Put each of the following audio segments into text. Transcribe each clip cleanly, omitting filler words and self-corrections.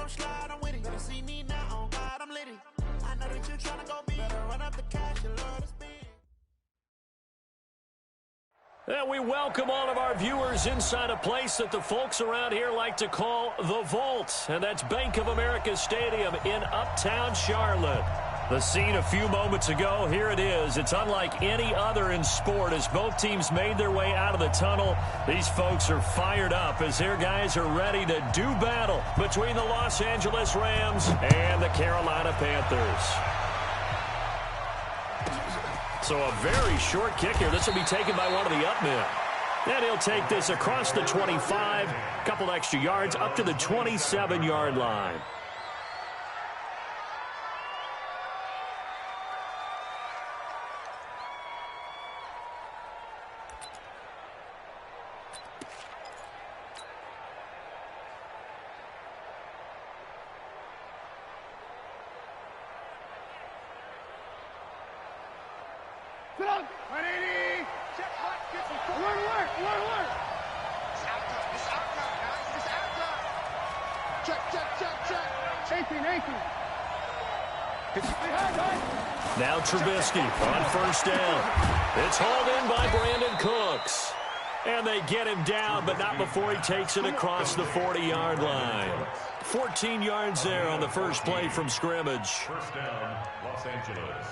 slide, I'm with it. Better see me now, on God, I'm litty. I know that you're trying to go big. Better run up the cash, you love to spend. And we welcome all of our viewers inside a place that the folks around here like to call the Vault. And that's Bank of America Stadium in Uptown Charlotte. The scene a few moments ago, here it is. It's unlike any other in sport as both teams made their way out of the tunnel. These folks are fired up as their guys are ready to do battle between the Los Angeles Rams and the Carolina Panthers. So a very short kick here. This will be taken by one of the up men. And he'll take this across the 25, couple extra yards up to the 27-yard line. Now Trubisky on first down. It's hauled in by Brandon Cooks. And they get him down, but not before he takes it across the 40-yard line. 14 yards there on the first play from scrimmage. First down, Los Angeles.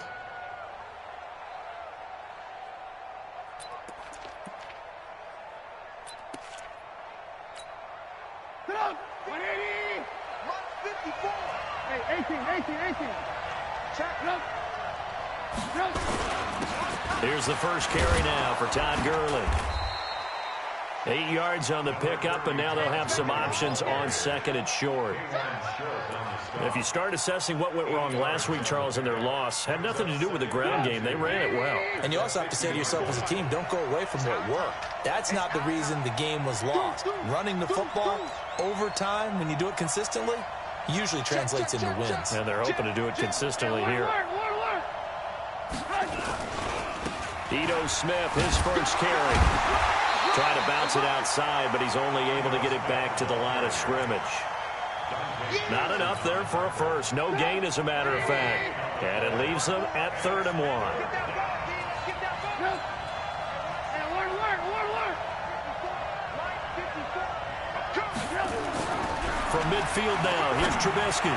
Sit up! 180! 154! Hey, 18. Check, look. Here's the first carry now for Todd Gurley. 8 yards on the pickup, and now they'll have some options on second and short. If you start assessing what went wrong last week, Charles, in their loss, had nothing to do with the ground game. They ran it well. And you also have to say to yourself as a team, don't go away from what worked. That's not the reason the game was lost. Running the football over time, when you do it consistently, usually translates into wins. And they're hoping to do it consistently here. Ito Smith, his first carry. Trying to bounce it outside, but he's only able to get it back to the line of scrimmage. Not enough there for a first. No gain, as a matter of fact. And it leaves them at 3rd and 1. From midfield now, here's Trubisky.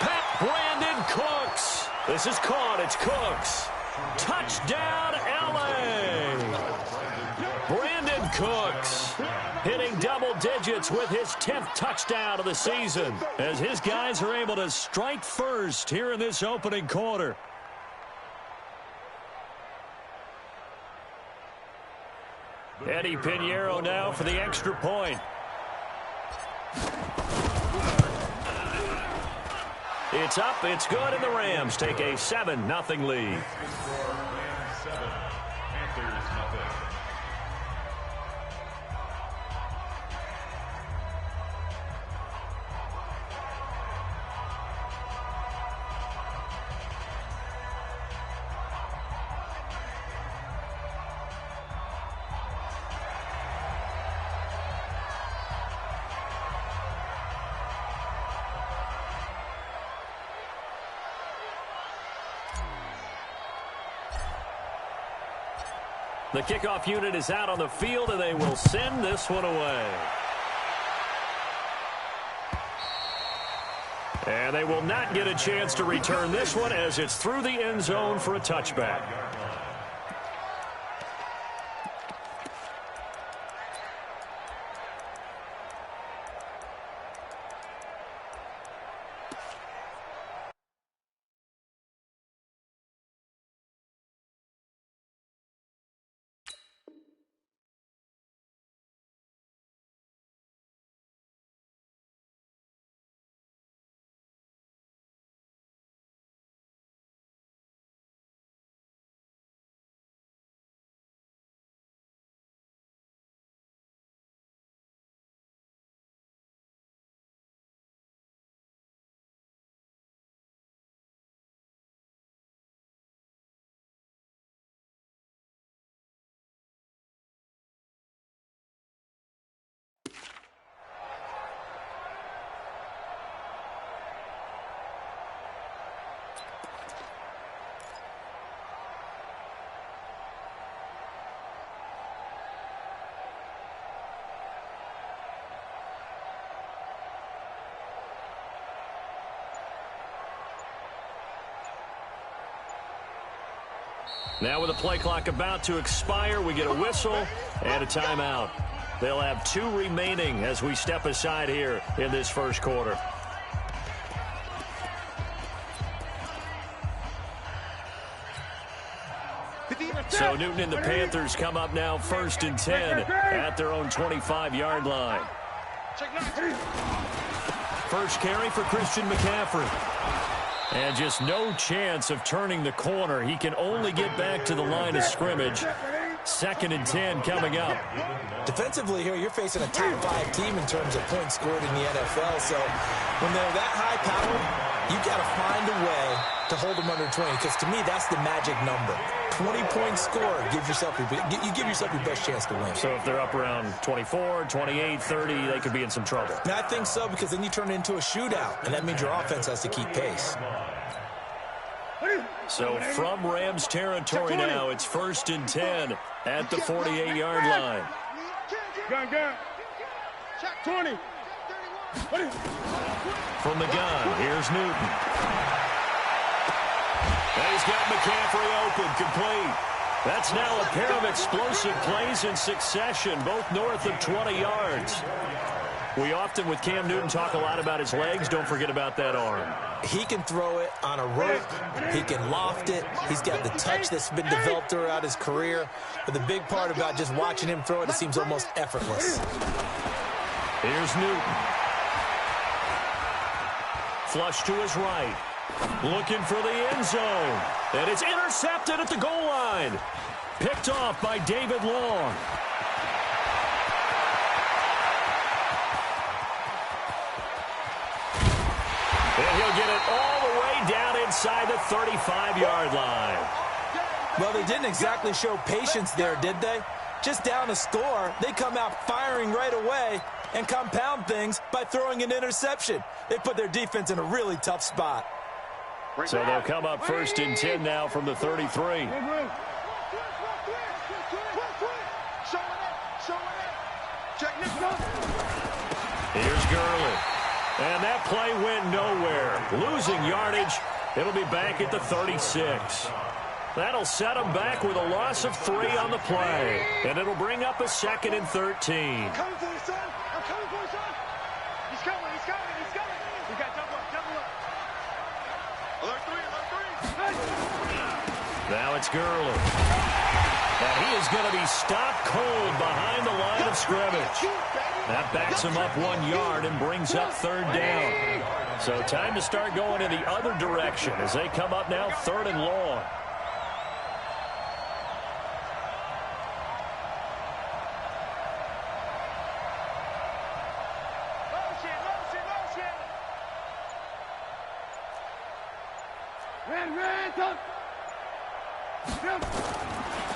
Pat Brandon Cooks. This is caught. It's Cooks. Touchdown, L.A. Brandon Cooks hitting double digits with his 10th touchdown of the season as his guys are able to strike first here in this opening quarter. Eddie Pinheiro now for the extra point. It's up, it's good, and the Rams take a 7-0 lead. The kickoff unit is out on the field, and they will send this one away. And they will not get a chance to return this one as it's through the end zone for a touchback. Now with the play clock about to expire, we get a whistle and a timeout. They'll have 2 remaining as we step aside here in this first quarter. So Newton and the Panthers come up now 1st and 10 at their own 25-yard line. First carry for Christian McCaffrey. And just no chance of turning the corner. He can only get back to the line of scrimmage. 2nd and 10 coming up. Defensively here, you're facing a top 5 team in terms of points scored in the NFL. So when they're that high-powered, you got to find a way to hold them under 20, because to me, that's the magic number. 20-point score, you give yourself your best chance to win. So if they're up around 24, 28, 30, they could be in some trouble. And I think so, because then you turn it into a shootout, and that means your offense has to keep pace. So from Rams territory now, it's 1st and 10 at the 48-yard line. Gun. 20. From the gun, here's Newton. And he's got McCaffrey open, complete. That's now a pair of explosive plays in succession, both north of 20 yards. We often, with Cam Newton, talk a lot about his legs. Don't forget about that arm. He can throw it on a rope. He can loft it. He's got the touch that's been developed throughout his career. But the big part about just watching him throw it, it seems almost effortless. Here's Newton. Flush to his right. Looking for the end zone. And it's intercepted at the goal line. Picked off by David Long. And he'll get it all the way down inside the 35-yard line. Well, they didn't exactly show patience there, did they? Just down a score, they come out firing right away and compound things by throwing an interception. They put their defense in a really tough spot. So they'll come up 1st and 10 now from the 33. Here's Gurley. And that play went nowhere. Losing yardage. It'll be back at the 36. That'll set them back with a loss of 3 on the play. And it'll bring up a 2nd and 13. I'm coming for you, son. I'm coming for you, son. He's coming. We got double up. Alert 3. Now it's Gurley. And he is going to be stopped cold behind the line of scrimmage. That backs him up 1 yard and brings up 3rd down. So time to start going in the other direction as they come up now 3rd and long.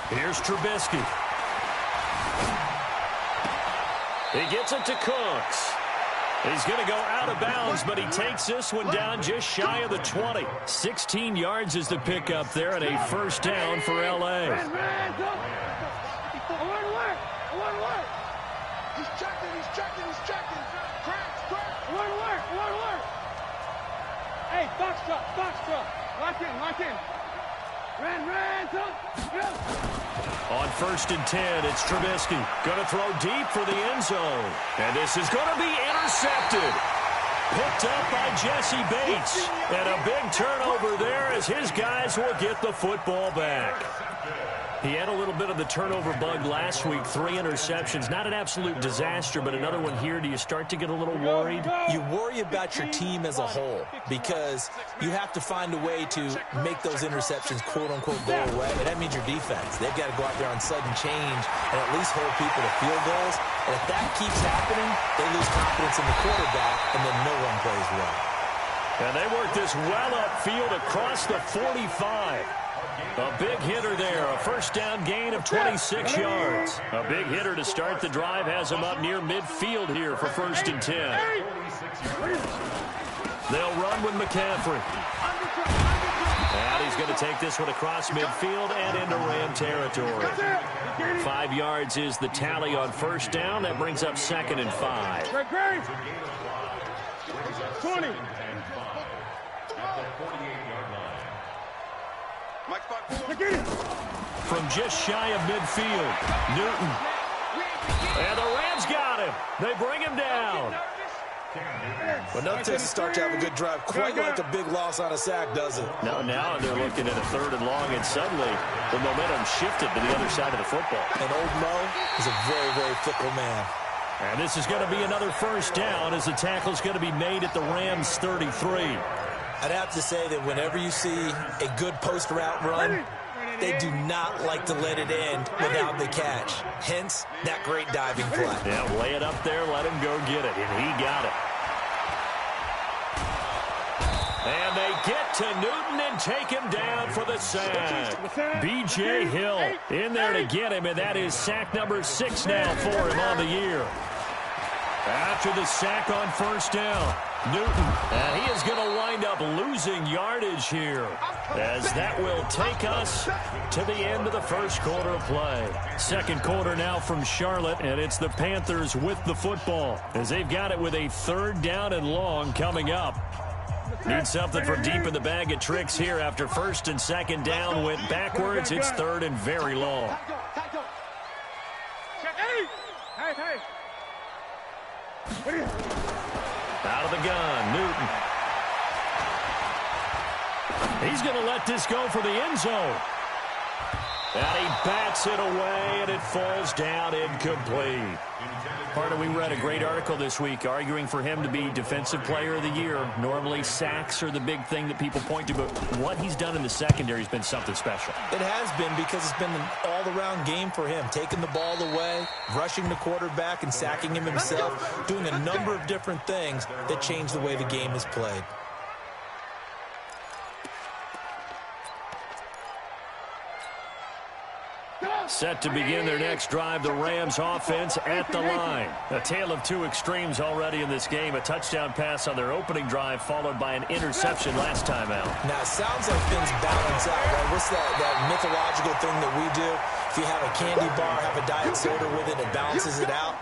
Here's Trubisky. He gets it to Cooks. He's going to go out of bounds, but he takes this one down just shy of the 20. 16 yards is the pickup there and a 1st down for L.A. Alert. He's checking. Alert. Hey, box truck. Lock in. On 1st and 10, it's Trubisky. Going to throw deep for the end zone. And this is going to be intercepted. Picked up by Jesse Bates. And a big turnover there as his guys will get the football back. He had a little bit of the turnover bug last week. 3 interceptions. Not an absolute disaster, but another one here. Do you start to get a little worried? You worry about your team as a whole because you have to find a way to make those interceptions, quote-unquote, go away. And that means your defense. They've got to go out there on sudden change and at least hold people to field goals. And if that keeps happening, they lose confidence in the quarterback, and then no one plays well. And they work this well upfield across the 45. A big hitter there, a 1st down gain of 26 yards. A big hitter to start the drive has him up near midfield here for 1st and 10. They'll run with McCaffrey. And he's going to take this one across midfield and into Ram territory. 5 yards is the tally on 1st down. That brings up 2nd and 5. 20. From just shy of midfield, Newton. And the Rams got him. They bring him down. Well, nothing takes a start to have a good drive. Quite like a big loss on a sack, does it? Now they're looking at a 3rd and long, and suddenly the momentum shifted to the other side of the football. And old Mo is a very, very fickle man. And this is going to be another first down as the tackle's going to be made at the Rams' 33. I'd have to say that whenever you see a good post route run, they do not like to let it end without the catch. Hence, that great diving play. Yeah, lay it up there, let him go get it, and he got it. And they get to Newton and take him down for the sack. B.J. Hill in there to get him, and that is sack number 6 now for him on the year. After the sack on first down, Newton, and he is going to wind up losing yardage here, as that will take us to the end of the first quarter of play. Second quarter now from Charlotte, and it's the Panthers with the football, as they've got it with a 3rd down and long coming up. Need something from deep in the bag of tricks here after 1st and 2nd down went backwards. It's 3rd and very long. Out of the gun, Newton. He's going to let this go for the end zone. And he bats it away, and it falls down incomplete. Carter, we read a great article this week arguing for him to be Defensive Player of the Year. Normally, sacks are the big thing that people point to, but what he's done in the secondary has been something special. It has been, because it's been an all-around game for him. Taking the ball away, rushing the quarterback, and sacking him himself, doing a number of different things that change the way the game is played. Set to begin their next drive, the Rams offense at the line. A tale of two extremes already in this game. A touchdown pass on their opening drive, followed by an interception last time out. Now, it sounds like things balance out, right? What's that mythological thing that we do? If you have a candy bar, have a diet soda with it, it balances it out.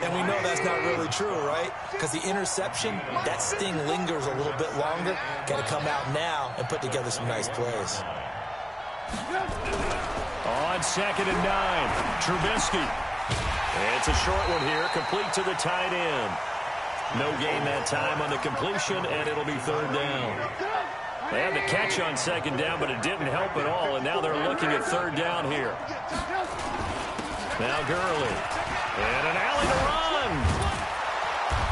And we know that's not really true, right? Because the interception, that sting lingers a little bit longer. Got to come out now and put together some nice plays. On 2nd and 9, Trubisky. It's a short one here, complete to the tight end. No gain that time on the completion, and it'll be 3rd down. They had the catch on 2nd down, but it didn't help at all, and now they're looking at 3rd down here. Now Gurley. And an alley to run.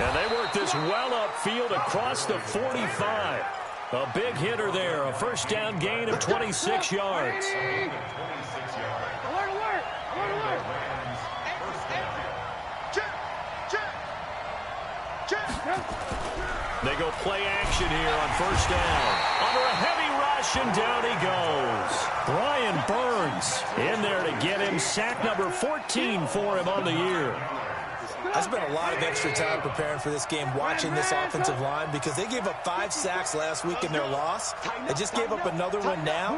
And they work this well upfield across the 45. A big hitter there, a 1st down gain of 26 yards. They go play action here on 1st down. Under a heavy rush, and down he goes. Brian Burns in there to get him. Sack number 14 for him on the year. I spent a lot of extra time preparing for this game, watching this offensive line, because they gave up 5 sacks last week in their loss. They just gave up another one now.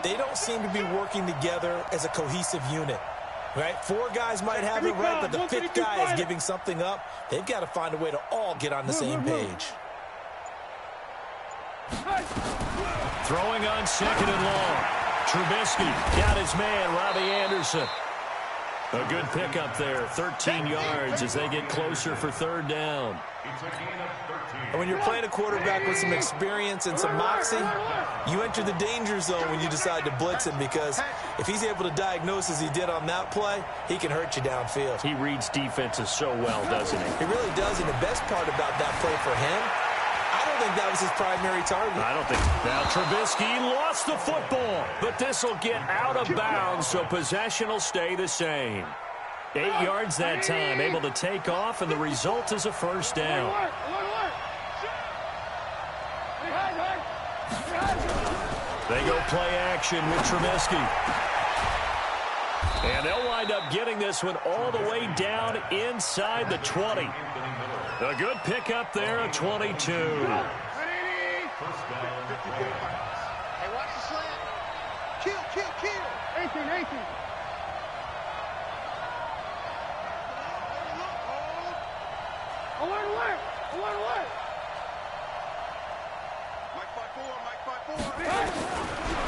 They don't seem to be working together as a cohesive unit. Right? 4 guys might have it right, but the 5th guy is giving something up. They've got to find a way to all get on the same page. Throwing on 2nd and long. Trubisky got his man, Robbie Anderson. A good pickup there, 13 yards as they get closer for 3rd down. And when you're playing a quarterback with some experience and some moxie, you enter the danger zone when you decide to blitz him, because if he's able to diagnose as he did on that play, he can hurt you downfield. He reads defenses so well, doesn't he? He really does, and the best part about that play for him, I don't think that was his primary target. I don't think. Now Trubisky lost the football, but this will get out of bounds, so possession will stay the same. 8 yards that time, able to take off, and the result is a 1st down. They go play action with Trubisky. And they'll wind up getting this one all the way down inside the 20. A good pickup there at 22. Hey, watch the slant. Kill. 18. Alert.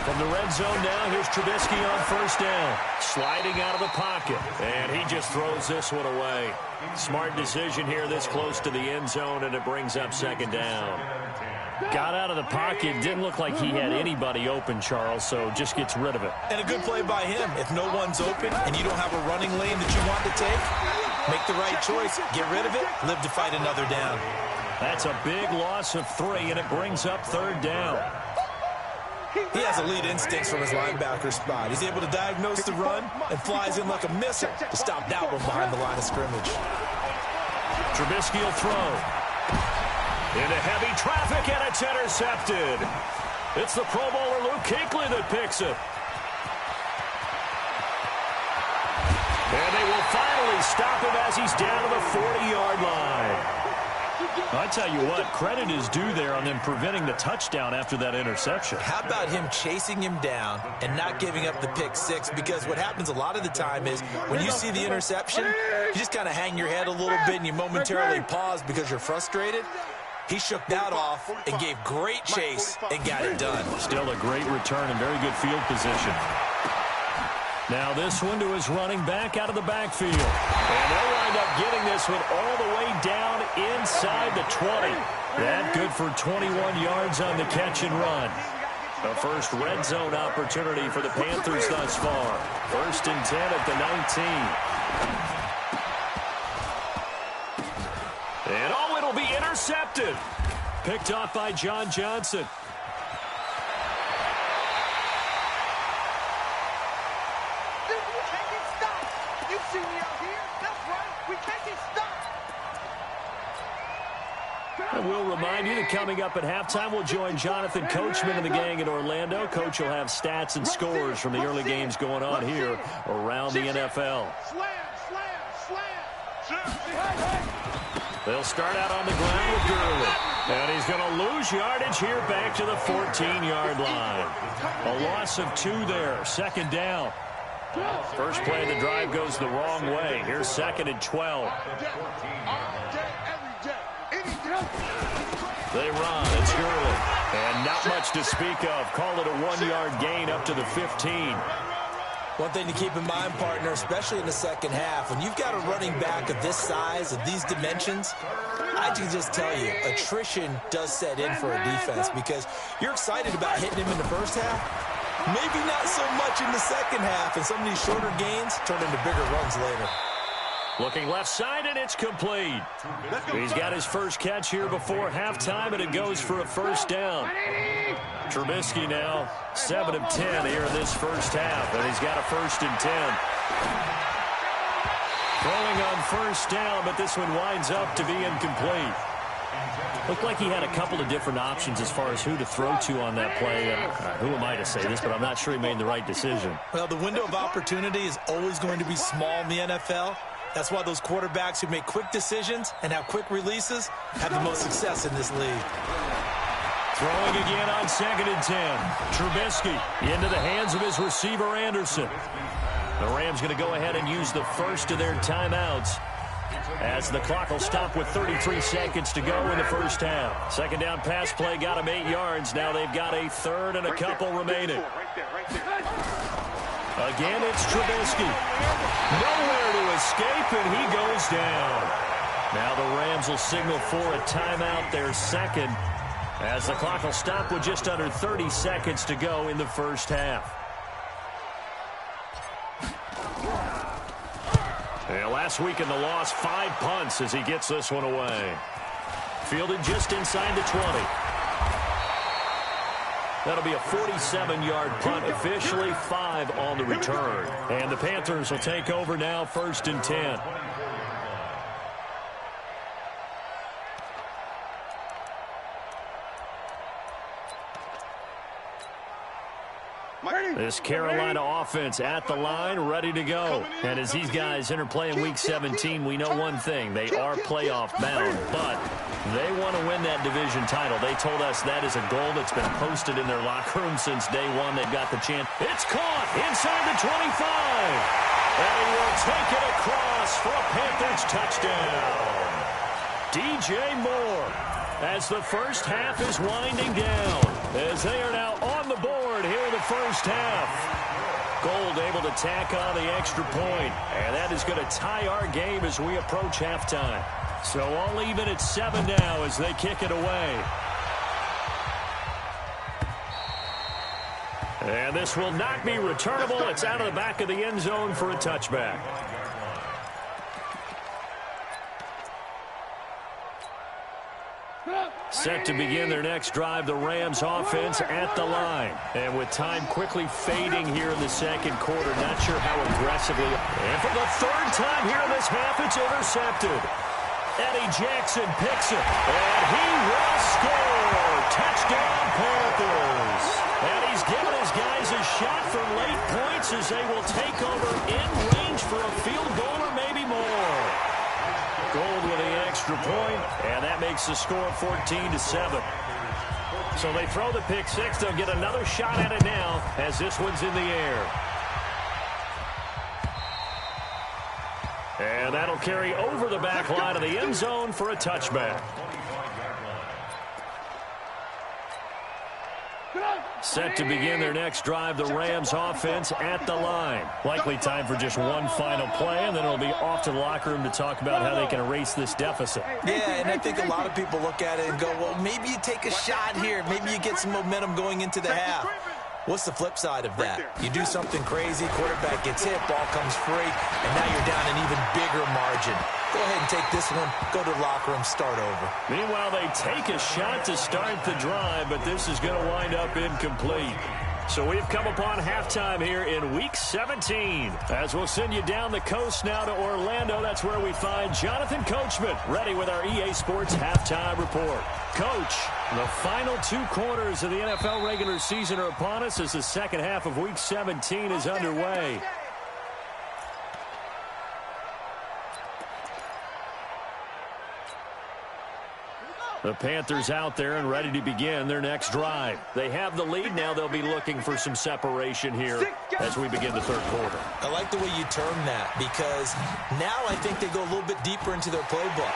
From the red zone now, here's Trubisky on first down. Sliding out of the pocket. And he just throws this one away. Smart decision here this close to the end zone, and it brings up second down. Got out of the pocket. Didn't look like he had anybody open, Charles, so just gets rid of it. And a good play by him. If no one's open and you don't have a running lane that you want to take, make the right choice. Get rid of it. Live to fight another down. That's a big loss of 3, and it brings up third down. He has elite instincts from his linebacker spot. He's able to diagnose the run and flies in like a missile to stop that one behind the line of scrimmage. Trubisky will throw. Into heavy traffic, and it's intercepted. It's the Pro Bowler Luke Kuechly that picks it. And they will finally stop him as he's down to the 40-yard line. I tell you what, credit is due there on them preventing the touchdown after that interception. How about him chasing him down and not giving up the pick six? Because what happens a lot of the time is when you see the interception, you just kind of hang your head a little bit and you momentarily pause because you're frustrated. He shook that off and gave great chase and got it done. Still a great return and very good field position. Now this one to his running back out of the backfield. And they'll wind up getting this one all the way down inside the 20. That good for 21 yards on the catch and run. The first red zone opportunity for the Panthers thus far. 1st and 10 at the 19. And oh, it'll be intercepted. Picked off by John Johnson. And we'll remind you that coming up at halftime, we'll join Jonathan Coachman and the gang in Orlando. Coach will have stats and scores from the early games going on here around the NFL. They'll start out on the ground with Gurley. And he's going to lose yardage here back to the 14-yard line. A loss of 2 there, 2nd down. First play of the drive goes the wrong way. Here's 2nd and 12. They run. It's Gurley. And not much to speak of. Call it a 1-yard gain up to the 15. One thing to keep in mind, partner, especially in the second half, when you've got a running back of this size, of these dimensions, I can just tell you, attrition does set in for a defense because you're excited about hitting him in the first half. Maybe not so much in the second half, and some of these shorter gains turn into bigger runs later. Looking left side, and it's complete. He's got his first catch here before halftime, and it goes for a first down. Trubisky now 7 of 10 here in this first half, and he's got a 1st and 10. Throwing on first down, but this one winds up to be incomplete. Looked like he had a couple of different options as far as who to throw to on that play. Who am I to say this, but I'm not sure he made the right decision. Well, the window of opportunity is always going to be small in the NFL. That's why those quarterbacks who make quick decisions and have quick releases have the most success in this league. Throwing again on 2nd and 10. Trubisky into the hands of his receiver, Anderson. The Rams going to go ahead and use the first of their timeouts as the clock will stop with 33 seconds to go in the first half. 2nd down pass play got him 8 yards. Now they've got a 3rd and a couple remaining. Again, it's Trubisky. Nowhere to escape, and he goes down. Now the Rams will signal for a timeout, their 2nd, as the clock will stop with just under 30 seconds to go in the first half. And last week in the loss, 5 punts as he gets this one away. Fielded just inside the 20. That'll be a 47-yard punt, officially 5 on the return. And the Panthers will take over now, 1st and 10. This Carolina offense at the line, ready to go. And as these guys interplay in Week 17, we know one thing. They are playoff bound, but they want to win that division title. They told us that is a goal that's been posted in their locker room since day one. They've got the chance. It's caught inside the 25. And he will take it across for a Panthers touchdown. DJ Moore. as the first half is winding down, as they are now on the board here in the first half. Gold able to tack on the extra point, and that is going to tie our game as we approach halftime. So all even at 7 now as they kick it away. And this will not be returnable. It's out of the back of the end zone for a touchback. Set to begin their next drive, the Rams offense at the line. And with time quickly fading here in the second quarter, not sure how aggressively. And for the third time here in this half, it's intercepted. Eddie Jackson picks it, and he will score. Touchdown, Panthers. And he's given his guys a shot for late points as they will take over in range for a field goal or maybe more. Gold with the extra point, and that makes the score 14-7. So they throw the pick six. They'll get another shot at it now as this one's in the air. And that'll carry over the back line of the end zone for a touchback. Set to begin their next drive, the Rams offense at the line. Likely time for just one final play, and then it'll be off to the locker room to talk about how they can erase this deficit. Yeah, and I think a lot of people look at it and go, well, maybe you take a shot here. Maybe you get some momentum going into the half. What's the flip side of that? You do something crazy, quarterback gets hit, ball comes free, and now you're down an even bigger margin. Go ahead and take this one, go to the locker room, start over. Meanwhile, they take a shot to start the drive, but this is going to wind up incomplete. So we've come upon halftime here in Week 17. As we'll send you down the coast now to Orlando, that's where we find Jonathan Coachman, ready with our EA Sports Halftime Report. Coach, the final 2 quarters of the NFL regular season are upon us as the second half of Week 17 is underway. The Panthers out there and ready to begin their next drive. They have the lead. Now they'll be looking for some separation here as we begin the third quarter. I like the way you term that because now I think they go a little bit deeper into their playbook.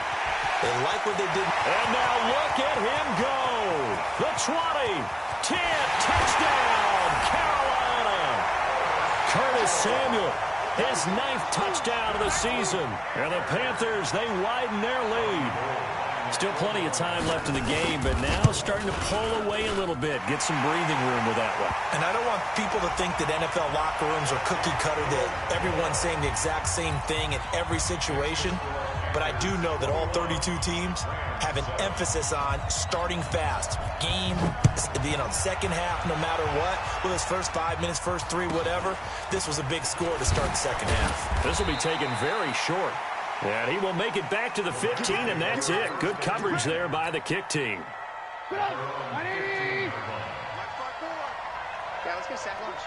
They like what they did. And now look at him go. The 20, 10, touchdown, Carolina. Curtis Samuel, his 9th touchdown of the season. And the Panthers, they widen their lead. Still plenty of time left in the game, but now starting to pull away a little bit, get some breathing room with that one. And I don't want people to think that NFL locker rooms are cookie cutter, that everyone's saying the exact same thing in every situation. But I do know that all 32 teams have an emphasis on starting fast. Game, second half, no matter what. Well, his first 5 minutes, first 3, whatever. This was a big score to start the second half. This will be taken very short. And he will make it back to the 15, and that's it. Good coverage there by the kick team. Yeah, let's get sack lunch.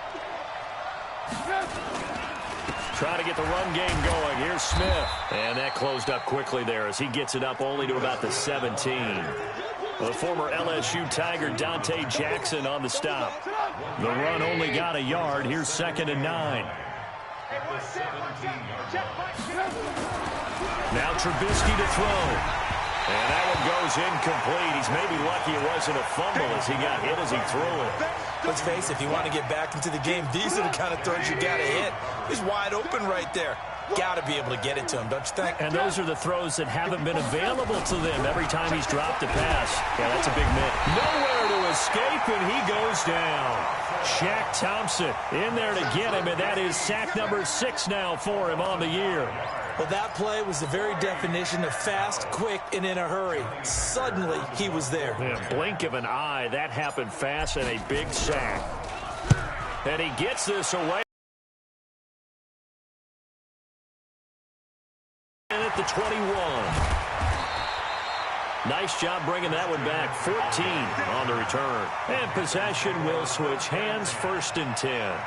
Trying to get the run game going. Here's Smith. And that closed up quickly there as he gets it up only to about the 17. The former LSU Tiger Dante Jackson on the stop. The run only got a yard. Here's 2nd and 9. Now Trubisky to throw. And that one goes incomplete. He's maybe lucky it wasn't a fumble as he got hit as he threw it. Let's face it, if you want to get back into the game, these are the kind of throws you got to hit. He's wide open right there. Got to be able to get it to him, don't you think? And those are the throws that haven't been available to them every time he's dropped a pass. Yeah, that's a big miss. Nowhere to escape, and he goes down. Shaq Thompson in there to get him, and that is sack number 6 now for him on the year. Well, that play was the very definition of fast, quick, and in a hurry. Suddenly, he was there. Yeah, blink of an eye, that happened fast, and a big sack. And he gets this away. And at the 21. Nice job bringing that one back. 14 on the return. And possession will switch hands, 1st and 10.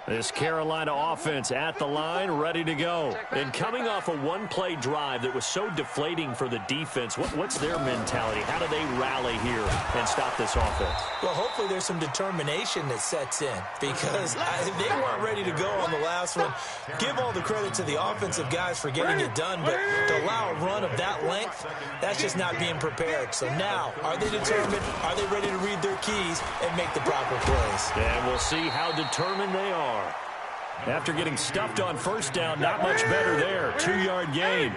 This Carolina offense at the line, ready to go. And coming off a one-play drive that was so deflating for the defense, what's their mentality? How do they rally here and stop this offense? Well, hopefully there's some determination that sets in because they weren't ready to go on the last one. Give all the credit to the offensive guys for getting it done, but to allow a run of that length, that's just not being prepared. So now, are they determined? Are they ready to read their keys and make the proper plays? And we'll see how determined they are. After getting stuffed on first down, not much better there. 2-yard gain.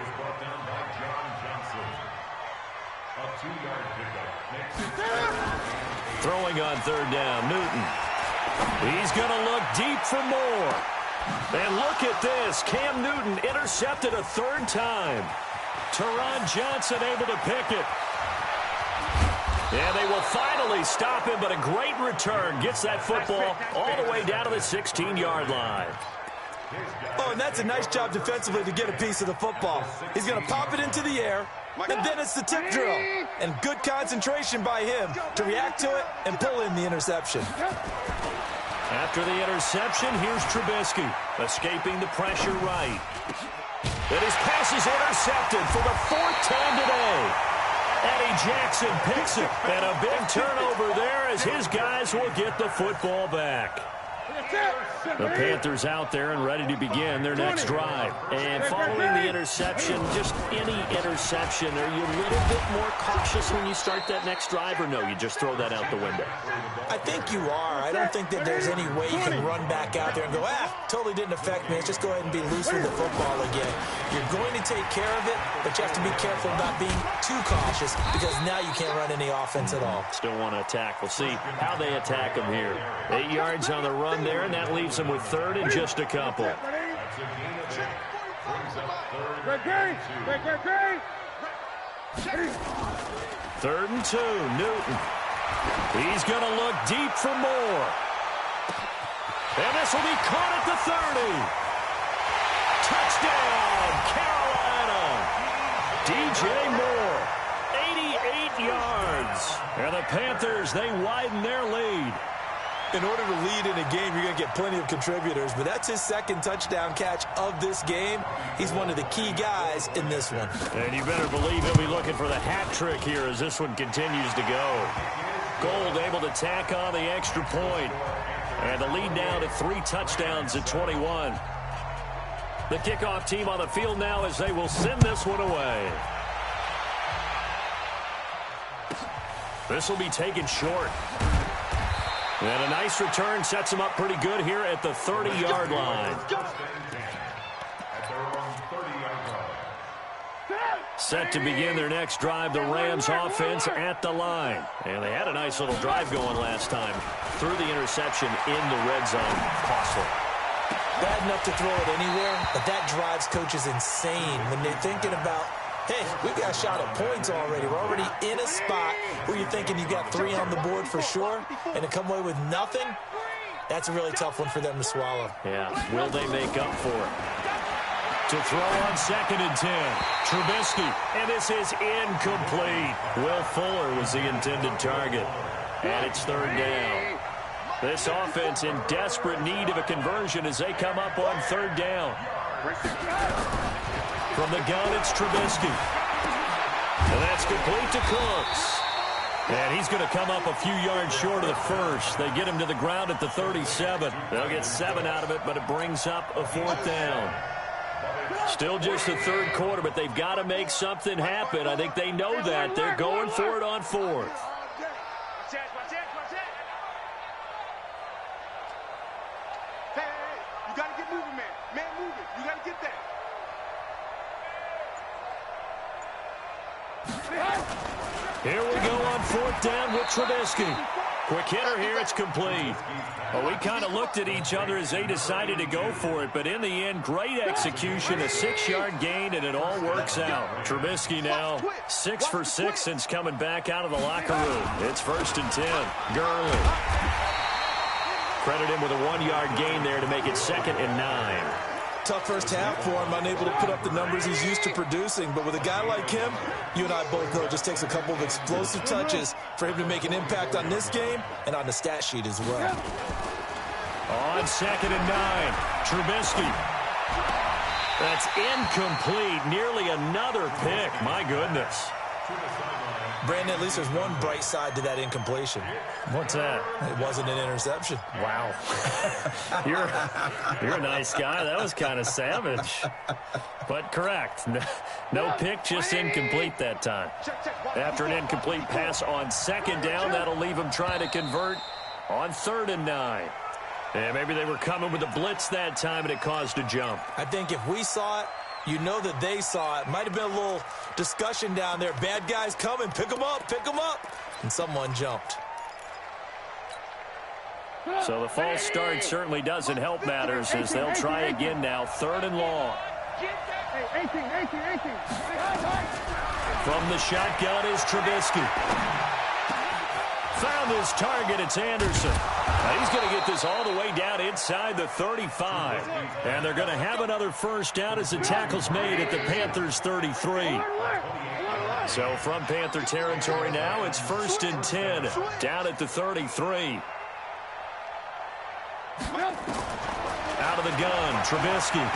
Throwing on third down, Newton. He's going to look deep for more. And look at this. Cam Newton intercepted a third time. Teron Johnson able to pick it. And they will finally stop him, but a great return. Gets that football all the way down to the 16-yard line. Oh, and that's a nice job defensively to get a piece of the football. He's going to pop it into the air, and then it's the tip drill. And good concentration by him to react to it and pull in the interception. After the interception, here's Trubisky, escaping the pressure right. And his pass is intercepted for the 4th time today. Eddie Jackson picks it, and a big turnover there as his guys will get the football back. The Panthers out there and ready to begin their next drive. And following the interception, just any interception, are you a little bit more cautious when you start that next drive, or no, you just throw that out the window? I think you are. I don't think that there's any way you can run back out there and go, totally didn't affect me. Let's just go ahead and be loose with the football again. You're going to take care of it, but you have to be careful about being too cautious because now you can't run any offense at all. Still want to attack. We'll see how they attack them here. 8 yards on the run there, and that leaves them with third and just a couple. Third and 2, Newton. He's going to look deep for more. And this will be caught at the 30. Touchdown, Carolina. DJ Moore, 88 yards. And the Panthers, they widen their lead. In order to lead in a game, you're going to get plenty of contributors, but that's his second touchdown catch of this game. He's one of the key guys in this one. And you better believe he'll be looking for the hat trick here as this one continues to go. Gold able to tack on the extra point. And the lead now to 3 touchdowns at 21. The kickoff team on the field now as they will send this one away. This will be taken short. And a nice return sets him up pretty good here at the 30-yard line. Set to begin their next drive, the Rams offense at the line. And they had a nice little drive going last time. Threw the interception in the red zone. Costly. Bad enough to throw it anywhere, but that drives coaches insane when they're thinking about, hey, we've got a shot at points already. We're already in a spot where you're thinking you've got 3 on the board for sure, and to come away with nothing, that's a really tough one for them to swallow. Yeah, will they make up for it? To throw on 2nd and 10. Trubisky, and this is incomplete. Will Fuller was the intended target. And it's 3rd down. This offense in desperate need of a conversion as they come up on 3rd down. From the gun, it's Trubisky. And that's complete to Cooks. And he's going to come up a few yards short of the first. They get him to the ground at the 37. They'll get 7 out of it, but it brings up a 4th down. Still just the 3rd quarter, but they've got to make something happen. I think they know that. They're going for it on 4th. Hey, you got to get moving, man. Man, moving. You got to get that. Here we go on 4th down with Trubisky. Quick hitter here, it's complete. Well, we kind of looked at each other as they decided to go for it, but in the end, great execution, a 6-yard gain, and it all works out. Trubisky now 6 for 6 since coming back out of the locker room. It's 1st and 10. Gurley. Credit him with a 1-yard gain there to make it 2nd and 9. Tough first half for him, unable to put up the numbers he's used to producing. But with a guy like him, you and I both know it just takes a couple of explosive touches for him to make an impact on this game and on the stat sheet as well. On 2nd and 9, Trubisky. That's incomplete. Nearly another pick. My goodness. Brandon, at least there's one bright side to that incompletion. What's that? It wasn't an interception. Wow. You're a nice guy. That was kind of savage. But correct. No pick, just incomplete that time. After an incomplete pass on 2nd down, that'll leave him trying to convert on 3rd and 9. And maybe they were coming with a blitz that time, and it caused a jump. I think if we saw it, you know that they saw it. Might have been a little discussion down there. Bad guys coming. Pick them up. Pick them up. And someone jumped. So the false start certainly doesn't help matters as they'll try again now. 3rd and long. 18. From the shotgun is Trubisky. Found his target. It's Anderson. Now he's going to get this all the way down inside the 35. And they're going to have another first down as the tackle's made at the Panthers' 33. So from Panther territory now, it's 1st and 10 down at the 33. Out of the gun, Trubisky.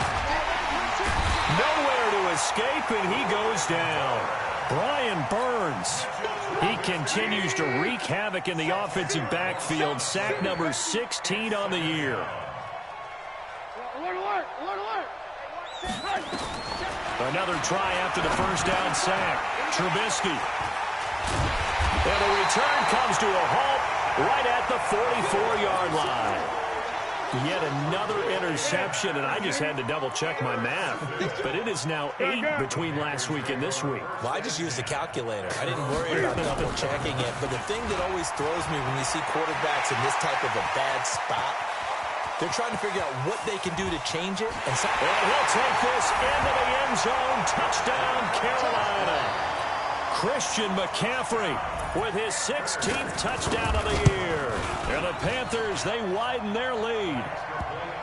Nowhere to escape, and he goes down. Brian Burns. He continues to wreak havoc in the offensive backfield. Sack number 16 on the year. Another try after the first down sack. Trubisky. And the return comes to a halt right at the 44-yard line. Yet another interception, and I just had to double-check my math. But it is now 8 between last week and this week. Well, I just used the calculator. I didn't worry about double-checking it. But the thing that always throws me when you see quarterbacks in this type of a bad spot, they're trying to figure out what they can do to change it. And he'll take this into the end zone. Touchdown, Carolina. Christian McCaffrey with his 16th touchdown of the year. And the Panthers, they widen their lead.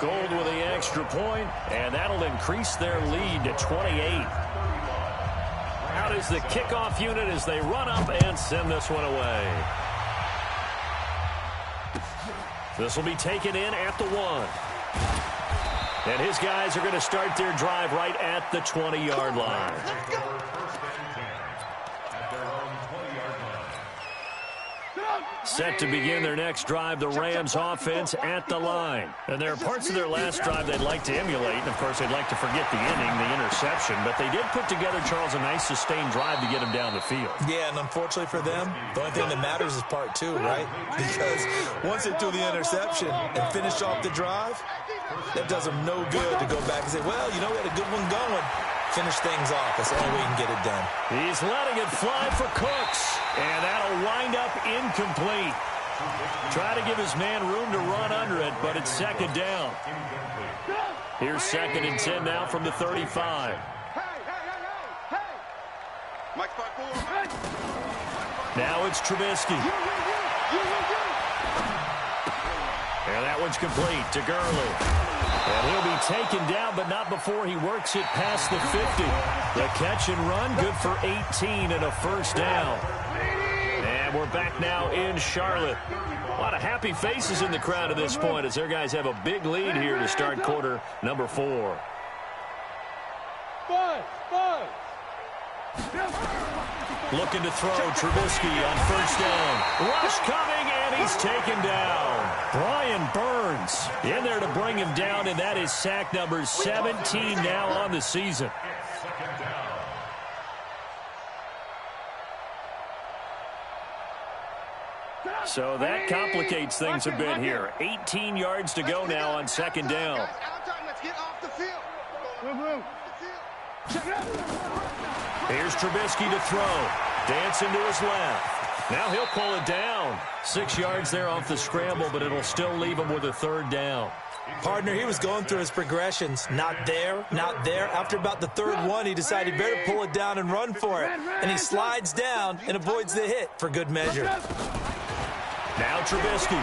Gold with the extra point, and that'll increase their lead to 28. Out is the kickoff unit as they run up and send this one away. This will be taken in at the 1. And his guys are going to start their drive right at the 20-yard line. Set to begin their next drive, the Rams offense at the line. And there are parts of their last drive they'd like to emulate. And, of course, they'd like to forget the inning, the interception. But they did put together, Charles, a nice sustained drive to get him down the field. Yeah, and unfortunately for them, the only thing that matters is part 2, right? Because once they threw the interception and finished off the drive, that does them no good to go back and say, well, you know, we had a good one going. Finish things off. That's the only way you can get it done. He's letting it fly for Cooks. And that'll wind up incomplete. Try to give his man room to run under it, but it's 2nd down. Here's 2nd and 10 now from the 35. Now it's Trubisky. And that one's complete to Gurley. And he'll be taken down, but not before he works it past the 50. The catch and run, good for 18 and a first down. And we're back now in Charlotte. A lot of happy faces in the crowd at this point as their guys have a big lead here to start quarter number 4. Looking to throw Trubisky on first down. Rush coming, and he's taken down. Brian Burns in there to bring him down, and that is sack number 17 now on the season. So that complicates things a bit here. 18 yards to go now on 2nd down. Here's Trubisky to throw. Dancing to his left. Now he'll pull it down. 6 yards there off the scramble, but it'll still leave him with a 3rd down. Partner, he was going through his progressions. Not there, not there. After about the 3rd one, he decided he better pull it down and run for it. And he slides down and avoids the hit for good measure. Now Trubisky.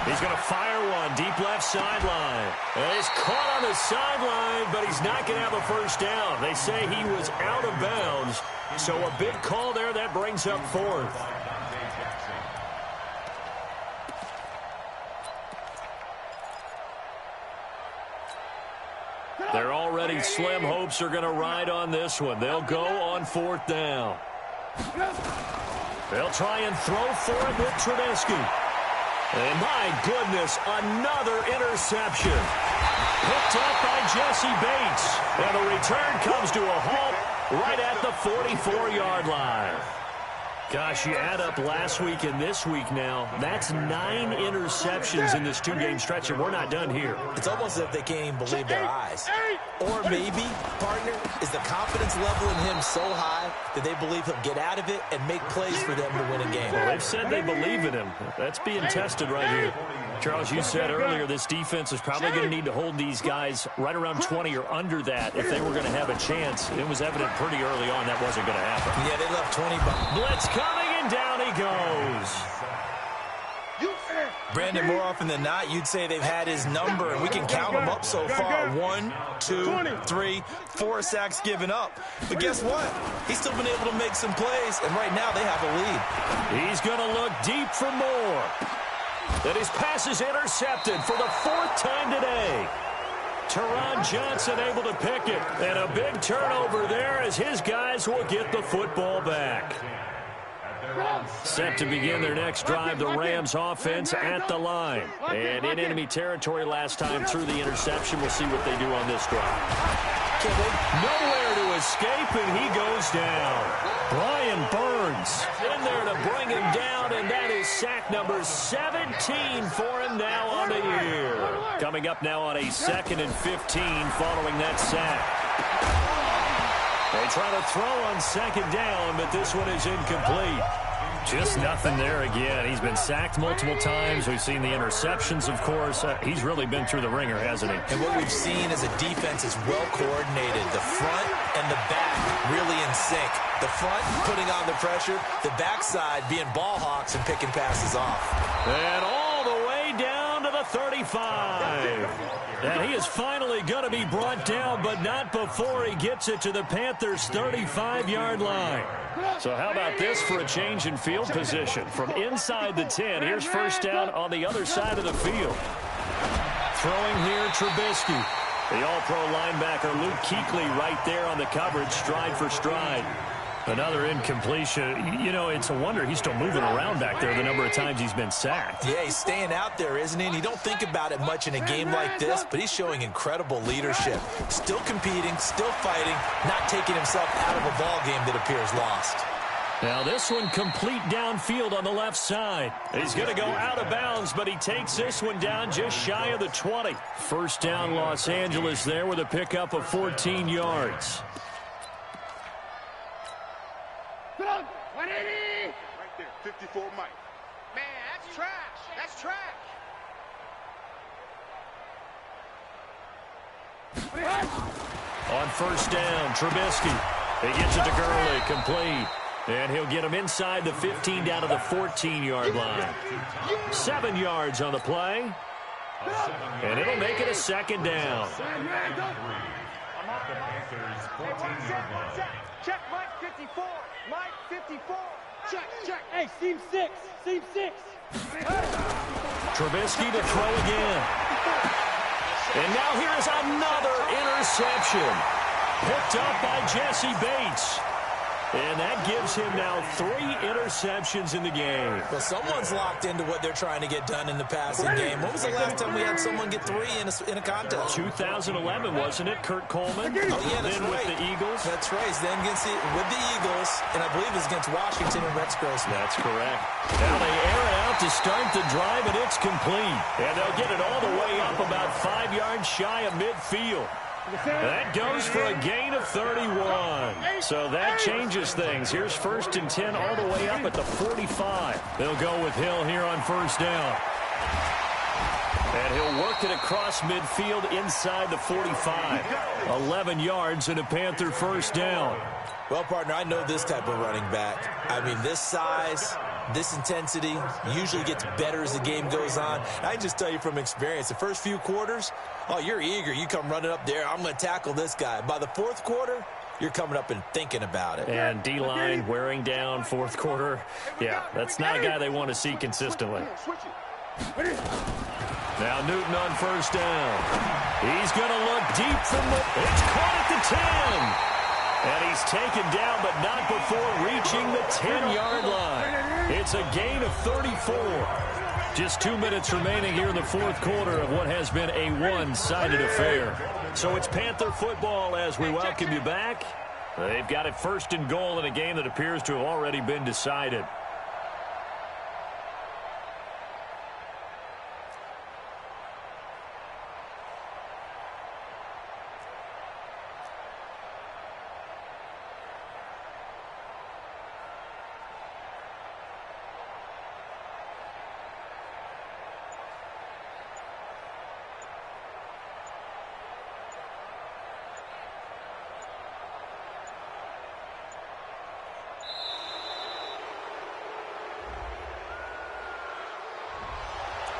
He's going to fire one deep left sideline. And he's caught on the sideline, but he's not going to have a first down. They say he was out of bounds. So a big call there that brings up 4th. Their already slim hopes are going to ride on this one. They'll go on 4th down. They'll try and throw for it with Trubisky. And my goodness, another interception. Picked up by Jesse Bates. And the return comes to a halt right at the 44-yard line. Gosh, you add up last week and this week now, that's 9 interceptions in this 2-game stretch, and we're not done here. It's almost as if they can't even believe their eyes. Or maybe, partner, is the confidence level in him so high that they believe he'll get out of it and make plays for them to win a game. Well, they've said they believe in him. That's being tested right here. Charles, you said earlier this defense is probably going to need to hold these guys right around 20 or under that if they were going to have a chance. It was evident pretty early on that wasn't going to happen. Yeah, they left 20 behind. Blitz coming, and down he goes. Brandon, more often than not, you'd say they've had his number, and we can count them up so far. 1, 2, 3, 4 sacks given up. But guess what? He's still been able to make some plays, and right now they have a lead. He's going to look deep for more. And his pass is intercepted for the 4th time today. Teron Johnson able to pick it. And a big turnover there as his guys will get the football back. Set to begin their next drive, the Rams offense at the line. And in enemy territory last time through the interception. We'll see what they do on this drive. Nowhere to escape, and he goes down. Brian Burns in there to bring him down, and that is sack number 17 for him now on the year. Coming up now on a 2nd and 15 following that sack. They try to throw on 2nd down, but this one is incomplete. Just nothing there again. He's been sacked multiple times. We've seen the interceptions, of course. He's really been through the ringer, hasn't he? And what we've seen as a defense is well coordinated. The front and the back really in sync. The front putting on the pressure, the backside being ball hawks and picking passes off. And all the way down to the 35. And he is finally going to be brought down, but not before he gets it to the Panthers' 35-yard line. So how about this for a change in field position? From inside the 10, here's 1st down on the other side of the field. Throwing here, Trubisky. The all-pro linebacker Luke Kuechly right there on the coverage, stride for stride. Another incompletion. You know, it's a wonder he's still moving around back there the number of times he's been sacked. Yeah, he's staying out there, isn't he? And you don't think about it much in a game like this, but he's showing incredible leadership. Still competing, still fighting, not taking himself out of a ball game that appears lost. Now this one complete downfield on the left side. He's going to go out of bounds, but he takes this one down just shy of the 20. 1st down Los Angeles there with a pickup of 14 yards. Right there, 54 Mike. Man, that's trash. That's trash. On 1st down, Trubisky. He gets it to Gurley, complete. And he'll get him inside the 15 down to the 14-yard line. 7 yards on the play. And it'll make it a 2nd down. Check, Mike 54. Mike 54. Check. Hey, seam 6. Seam 6. Trubisky to throw again. And now here is another interception. Picked up by Jesse Bates. And that gives him now 3 interceptions in the game. Well, someone's locked into what they're trying to get done in the passing game. When was the last time we had someone get 3 in a contest? 2011, wasn't it? Kurt Coleman. Oh, yeah, that's then right. with the Eagles. That's right. Then with the Eagles, and I believe it's against Washington and Rex Grossman. That's correct. Now they air it out to start the drive, and it's complete. And they'll get it all the way up about 5 yards shy of midfield. That goes for a gain of 31. So that changes things. Here's 1st and 10 all the way up at the 45. They'll go with Hill here on 1st down. And he'll work it across midfield inside the 45. 11 yards and a Panther 1st down. Well, partner, I know this type of running back. I mean, this size, this intensity usually gets better as the game goes on. I just tell you from experience, the first few quarters, oh, you're eager. You come running up there. I'm going to tackle this guy. By the 4th quarter, you're coming up and thinking about it. And D-line wearing down 4th quarter. Yeah, that's not a guy they want to see consistently. Now Newton on 1st down. He's going to look deep from the... It's caught at the 10. And he's taken down, but not before reaching the 10-yard line. It's a gain of 34. Just 2 minutes remaining here in the fourth quarter of what has been a one-sided affair. So it's Panther football as we welcome you back. They've got it first and goal in a game that appears to have already been decided.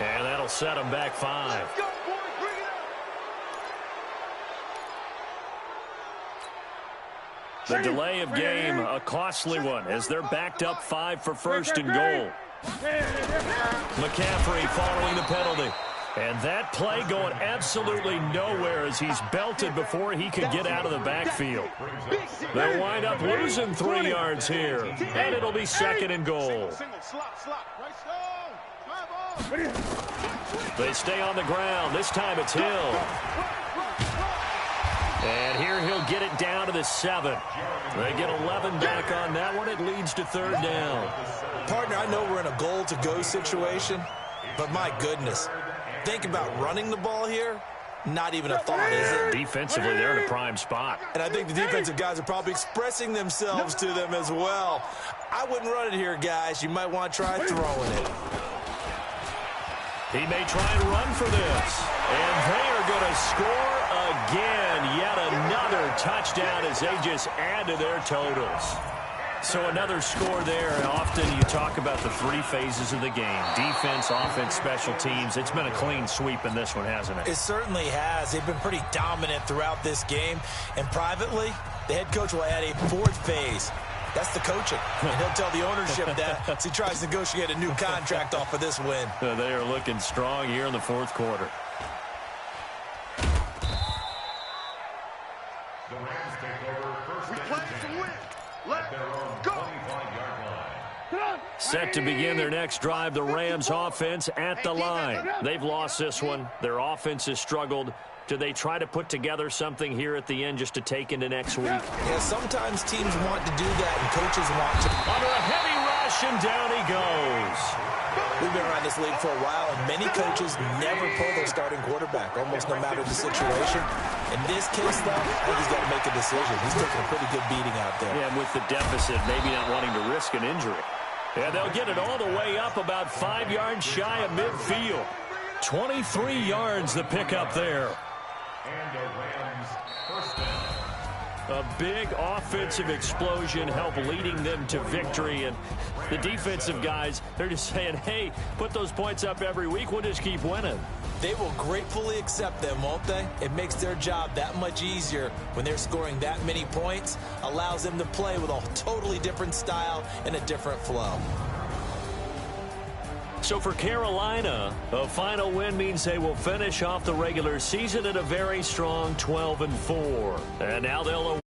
And that'll set them back 5. Let's go, boys. Bring it up. The delay of game, a costly one, as they're backed up 5 for first and goal. McCaffrey following the penalty. And that play going absolutely nowhere as he's belted before he could get out of the backfield. They'll wind up losing 3 yards here. And it'll be second and goal. They stay on the ground. This time it's Hill. And here he'll get it down to the 7. They get 11 back on that one. It leads to third down. Partner, I know we're in a goal-to-go situation, but my goodness, think about running the ball here. Not even a thought, is it? Defensively, they're in a prime spot. And I think the defensive guys are probably expressing themselves to them as well. I wouldn't run it here, guys. You might want to try throwing it. He may try and run for this. And they are going to score again. Yet another touchdown as they just add to their totals. So another score there. And often you talk about the 3 phases of the game. Defense, offense, special teams. It's been a clean sweep in this one, hasn't it? It certainly has. They've been pretty dominant throughout this game. And privately, the head coach will add a 4th phase. That's the coaching. And he'll tell the ownership that as he tries to negotiate a new contract off of this win. They are looking strong here in the fourth quarter. The Rams take over first We and play to 10 win. Let's at their own go. 25-yard line. Set to begin their next drive, the Rams offense at the line. They've lost this one. Their offense has struggled. Do they try to put together something here at the end just to take into next week? Yeah, sometimes teams want to do that and coaches want to. Under a heavy rush, and down he goes. We've been around this league for a while, and many coaches never pull their starting quarterback, almost no matter the situation. In this case, though, I think he's got to make a decision. He's taking a pretty good beating out there. Yeah, and with the deficit, maybe not wanting to risk an injury. And they'll get it all the way up about 5 yards shy of midfield. 23 yards the pickup there. And the Rams first down. A big offensive explosion helped leading them to victory. And the defensive guys, they're just saying, hey, put those points up every week. We'll just keep winning. They will gratefully accept them, won't they? It makes their job that much easier when they're scoring that many points. Allows them to play with a totally different style and a different flow. So for Carolina, a final win means they will finish off the regular season at a very strong 12-4. And now they'll